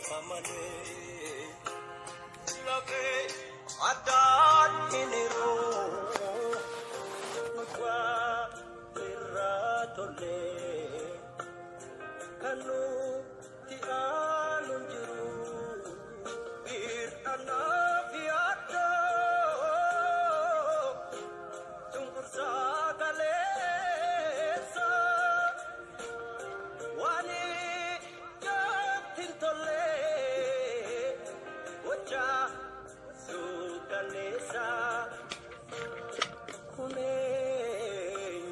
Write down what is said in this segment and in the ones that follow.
famale love adan iniro kwa iratole kanu ti alunjiru bir anafiato tungkur sakalesa wani jatintole ocha sukanesa kune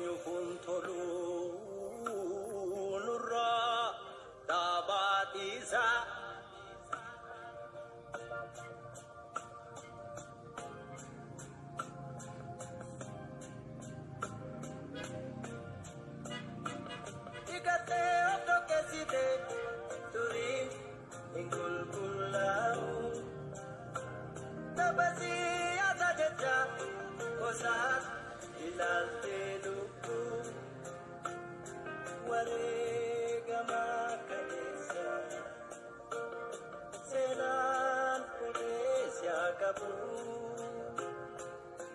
nyukuntolu nurra tabatiza ikate otokeside turi ingul kulau tabasi azajeja kosas ilal teluku warega makanesa senan kodesya kabu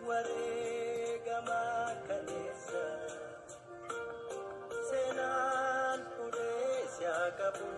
warega makanesa senan kodesya kabu